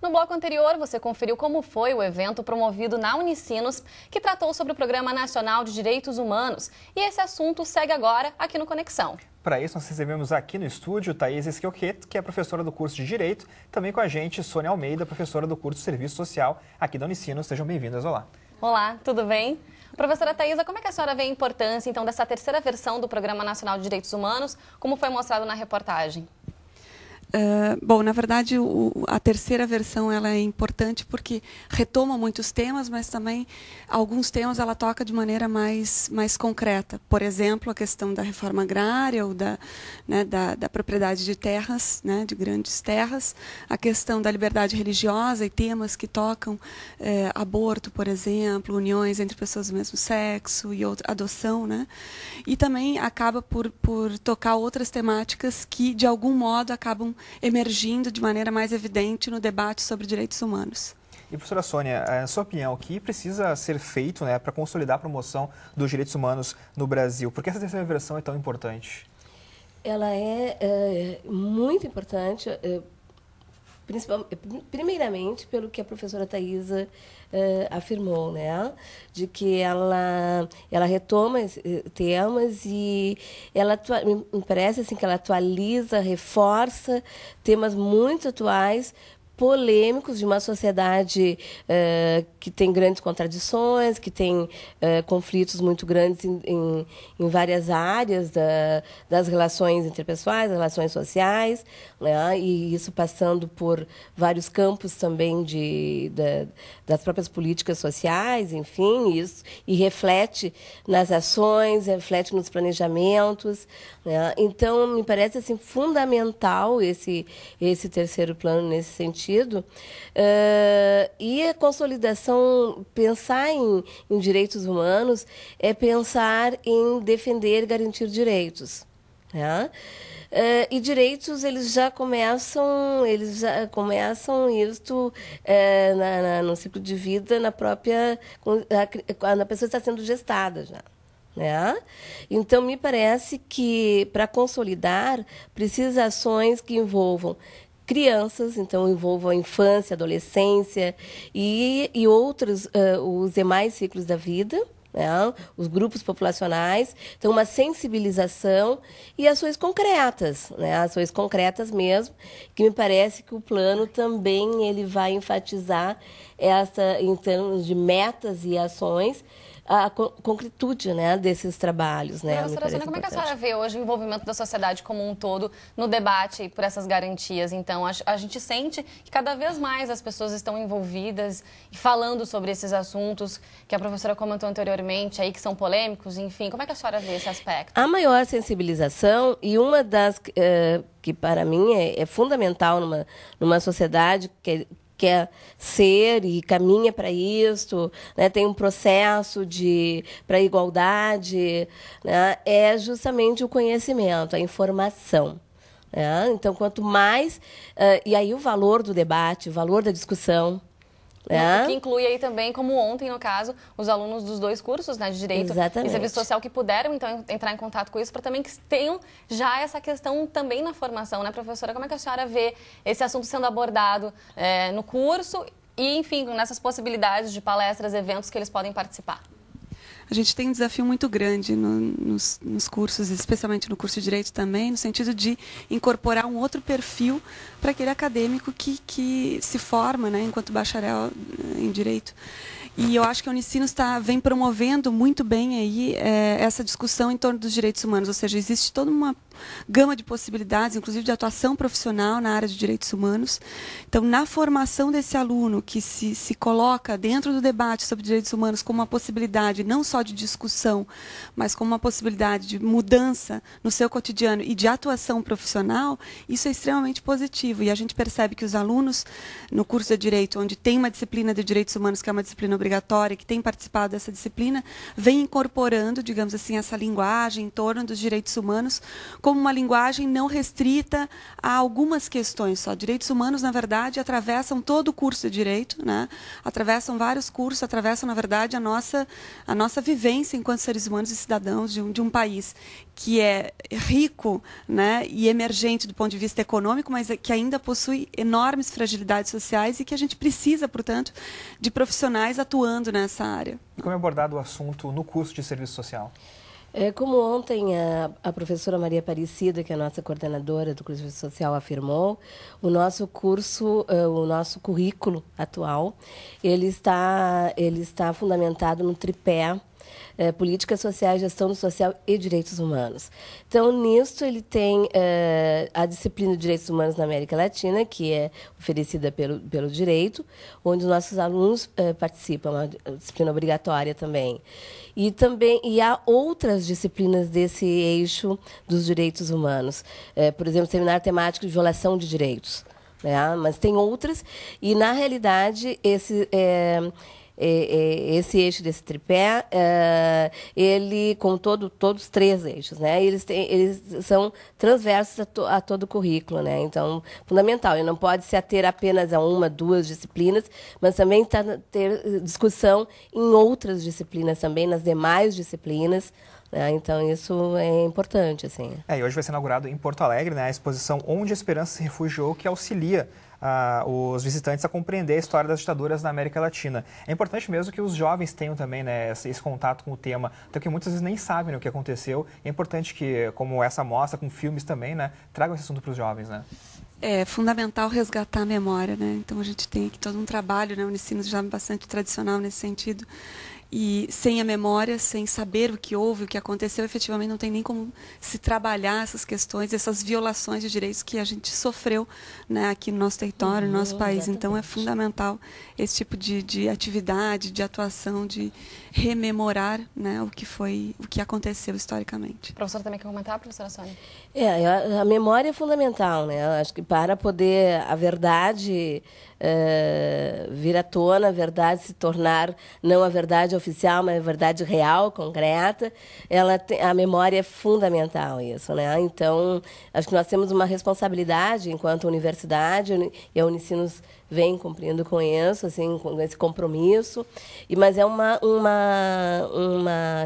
No bloco anterior, você conferiu como foi o evento promovido na Unicinos, que tratou sobre o Programa Nacional de Direitos Humanos. E esse assunto segue agora aqui no Conexão. Para isso, nós recebemos aqui no estúdio Thaís Esquioquet, que é professora do curso de Direito. Também com a gente, Sônia Almeida, professora do curso de Serviço Social aqui da Unicinos. Sejam bem-vindas. Olá. Olá, tudo bem? Professora Thaisa, como é que a senhora vê a importância, então, dessa terceira versão do Programa Nacional de Direitos Humanos, como foi mostrado na reportagem? Bom, na verdade, a terceira versão ela é importante porque retoma muitos temas, mas também alguns temas ela toca de maneira mais concreta. Por exemplo, a questão da reforma agrária ou da propriedade de terras, de grandes terras, a questão da liberdade religiosa e temas que tocam aborto, por exemplo, uniões entre pessoas do mesmo sexo e adoção, e também acaba por tocar outras temáticas que, de algum modo, acabam emergindo de maneira mais evidente no debate sobre direitos humanos. E, professora Sônia, a sua opinião, o que precisa ser feito para consolidar a promoção dos direitos humanos no Brasil? Por que essa terceira versão é tão importante? Ela é muito importante, primeiramente pelo que a professora Thaisa afirmou, de que ela retoma temas e ela me parece assim que ela atualiza, reforça temas muito atuais, polêmicos, de uma sociedade que tem grandes contradições, que tem conflitos muito grandes em várias áreas das relações interpessoais, das relações sociais, e isso passando por vários campos também das próprias políticas sociais, enfim, isso, e reflete nas ações, reflete nos planejamentos. Então, me parece assim, fundamental esse terceiro plano nesse sentido. E a consolidação, pensar em direitos humanos é pensar em defender e garantir direitos. E direitos eles já começam isto no ciclo de vida, quando a pessoa está sendo gestada já. Então, me parece que, para consolidar, precisa ações que envolvam crianças, então envolvam a infância, a adolescência e outros, os demais ciclos da vida, os grupos populacionais, então uma sensibilização e ações concretas, ações concretas mesmo, que me parece que o plano também ele vai enfatizar em termos de metas e ações, a concretude desses trabalhos. Professora Sônia, como é que a senhora vê hoje o envolvimento da sociedade como um todo no debate por essas garantias? Então, a gente sente que cada vez mais as pessoas estão envolvidas e falando sobre esses assuntos que a professora comentou anteriormente, aí que são polêmicos, enfim. Como é que a senhora vê esse aspecto? A maior sensibilização, e uma das que para mim é fundamental numa sociedade que quer ser e caminha para isso, tem um processo para a igualdade, é justamente o conhecimento, a informação. Então, quanto mais... e aí o valor do debate, o valor da discussão. Que inclui aí também, como ontem, no caso, os alunos dos dois cursos de Direito Exatamente. E Serviço Social que puderam, então, entrar em contato com isso, para também que tenham já essa questão também na formação, professora? Como é que a senhora vê esse assunto sendo abordado no curso e, enfim, nessas possibilidades de palestras, eventos que eles podem participar? A gente tem um desafio muito grande nos cursos, especialmente no curso de Direito também, no sentido de incorporar um outro perfil para aquele acadêmico que se forma enquanto bacharel em Direito. E eu acho que a Unicinos vem promovendo muito bem aí essa discussão em torno dos direitos humanos, ou seja, existe toda uma gama de possibilidades, inclusive de atuação profissional na área de direitos humanos. Então, na formação desse aluno que se coloca dentro do debate sobre direitos humanos como uma possibilidade não só de discussão, mas como uma possibilidade de mudança no seu cotidiano e de atuação profissional, isso é extremamente positivo. E a gente percebe que os alunos no curso de Direito, onde tem uma disciplina de direitos humanos, que é uma disciplina obrigatória, que tem participado dessa disciplina, vem incorporando, digamos assim, essa linguagem em torno dos direitos humanos como uma linguagem não restrita a algumas questões só. Direitos humanos, na verdade, atravessam todo o curso de direito, né? Atravessam vários cursos, atravessam, na verdade, a nossa vivência enquanto seres humanos e cidadãos de um país que é rico, né, e emergente do ponto de vista econômico, mas que ainda possui enormes fragilidades sociais e que a gente precisa, portanto, de profissionais atuando nessa área. E como é abordado o assunto no curso de serviço social? Como ontem a professora Maria Aparecida, que é a nossa coordenadora do curso de serviço social, afirmou, o nosso curso, o nosso currículo atual, ele está fundamentado no tripé Políticas Sociais, Gestão do Social e Direitos Humanos. Então, nisso, ele tem a disciplina de Direitos Humanos na América Latina, que é oferecida pelo direito, onde os nossos alunos participam, uma disciplina obrigatória também. E há outras disciplinas desse eixo dos direitos humanos. Por exemplo, seminário temático de violação de direitos. Né? Mas tem outras, e, na realidade, esse eixo desse tripé, ele, com todos os três eixos, né? Eles são transversos a todo o currículo, né? Então, fundamental. Ele não pode se ater apenas a uma, duas disciplinas, mas também ter discussão em outras disciplinas também, nas demais disciplinas. Então, isso é importante, assim. E hoje vai ser inaugurado em Porto Alegre, né, a exposição Onde a Esperança se Refugiou, que auxilia os visitantes a compreender a história das ditaduras na América Latina. É importante mesmo que os jovens tenham também, né, esse contato com o tema, até que muitas vezes nem sabem o que aconteceu. É importante que, como essa mostra, com filmes também, né, tragam esse assunto para os jovens, né? É fundamental resgatar a memória, né? Então a gente tem aqui todo um trabalho, né? O Unicinos já é bastante tradicional nesse sentido. E sem a memória, sem saber o que houve, o que aconteceu, efetivamente não tem nem como se trabalhar essas questões, essas violações de direitos que a gente sofreu, né, aqui no nosso território, no nosso país. Exatamente. Então é fundamental esse tipo de atividade, de atuação, de rememorar, né, o que aconteceu historicamente. A professora também quer comentar, professora Sônia? A memória é fundamental, né? Eu acho que para poder a verdade vir à tona, a verdade se tornar não a verdade oficial, mas a verdade real, concreta, a memória é fundamental, isso, né? Então, acho que nós temos uma responsabilidade enquanto universidade, e a Unicinos vem cumprindo com isso, assim, com esse compromisso, mas é uma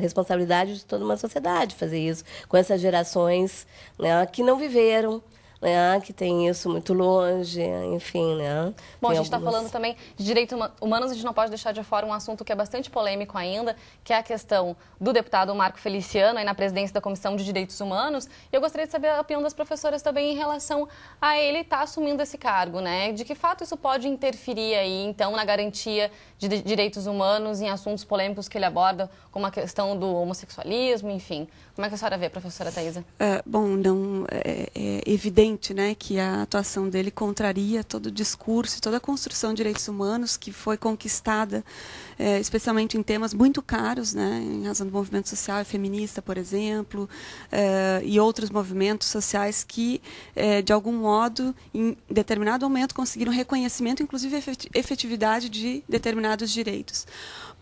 responsabilidade de toda uma sociedade fazer isso, com essas gerações, né, que não viveram, né, que tem isso muito longe, enfim, né. Bom, a gente está falando também de direitos humanos, a gente não pode deixar de fora um assunto que é bastante polêmico ainda, que é a questão do deputado Marco Feliciano, aí na presidência da Comissão de Direitos Humanos, e eu gostaria de saber a opinião das professoras também em relação a ele estar assumindo esse cargo, né, de que fato isso pode interferir aí, então, na garantia de direitos humanos em assuntos polêmicos que ele aborda, como a questão do homossexualismo, enfim. Como é que a senhora vê, professora Thaisa? Bom, não é evidente, né, que a atuação dele contraria todo o discurso, toda a construção de direitos humanos que foi conquistada, especialmente em temas muito caros, né, em razão do movimento social e feminista, por exemplo, e outros movimentos sociais que, de algum modo, em determinado momento, conseguiram reconhecimento, inclusive efetividade de determinados direitos.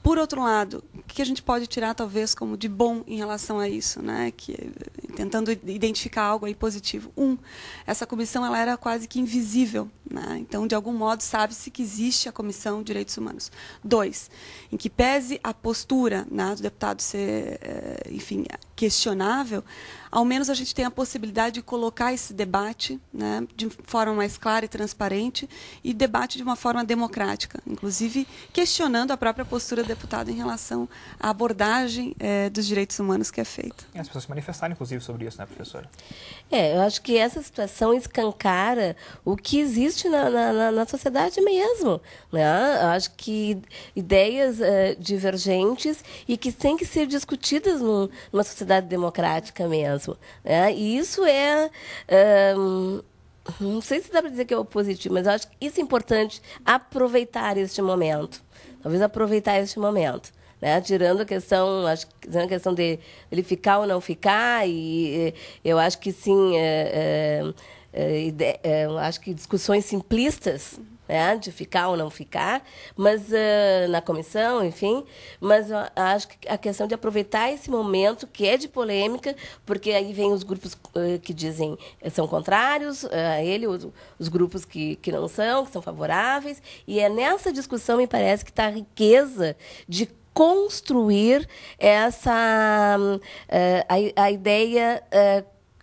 Por outro lado, o que a gente pode tirar, talvez, como de bom em relação a isso, né? Tentando identificar algo aí positivo. Essa comissão ela era quase que invisível, né? Então, de algum modo, sabe-se que existe a Comissão de Direitos Humanos. 2, em que pese a postura, né, do deputado ser, enfim, questionável, ao menos a gente tem a possibilidade de colocar esse debate, né, de forma mais clara e transparente, e debate de uma forma democrática, inclusive questionando a própria postura do deputado em relação à abordagem dos direitos humanos que é feita. E as pessoas se manifestaram, inclusive, sobre isso, né, professora? Eu acho que essa situação escancara o que existe na sociedade mesmo, né? Eu acho que ideias divergentes e que têm que ser discutidas numa sociedade democrática mesmo. Né? E isso não sei se dá para dizer que é o positivo, mas eu acho que isso é importante, aproveitar este momento. Talvez aproveitar este momento. Né? Tirando a questão, de ele ficar ou não ficar, e eu acho que sim, eu acho que discussões simplistas, né, de ficar ou não ficar, mas na comissão, enfim, mas eu acho que a questão de aproveitar esse momento que é de polêmica, porque aí vem os grupos que dizem são contrários a ele, os grupos que não são, que são favoráveis, e é nessa discussão, me parece, que está a riqueza de construir a ideia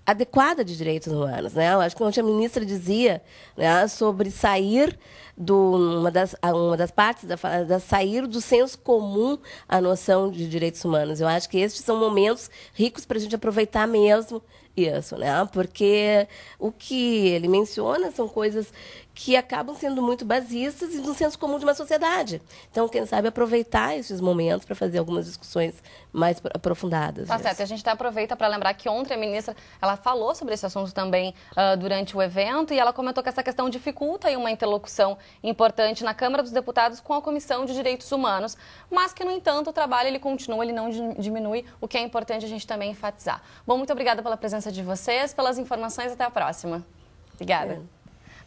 adequada de direitos humanos, né? Eu acho que ontem a ministra dizia, né, sobre sair uma das partes da sair do senso comum a noção de direitos humanos. Eu acho que estes são momentos ricos para a gente aproveitar mesmo isso, né? Porque o que ele menciona são coisas que acabam sendo muito basistas e do senso comum de uma sociedade. Então, quem sabe aproveitar esses momentos para fazer algumas discussões mais aprofundadas. Tá certo. A gente até aproveita para lembrar que ontem a ministra ela falou sobre esse assunto também durante o evento e ela comentou que essa questão dificulta aí uma interlocução importante na Câmara dos Deputados com a Comissão de Direitos Humanos, mas que, no entanto, o trabalho ele continua, ele não diminui, o que é importante a gente também enfatizar. Bom, muito obrigada pela presença de vocês, pelas informações, até a próxima. Obrigada.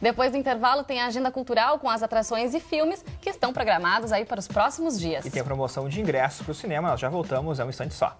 Depois do intervalo tem a agenda cultural com as atrações e filmes que estão programados aí para os próximos dias. E tem a promoção de ingressos para o cinema, nós já voltamos, é um instante só.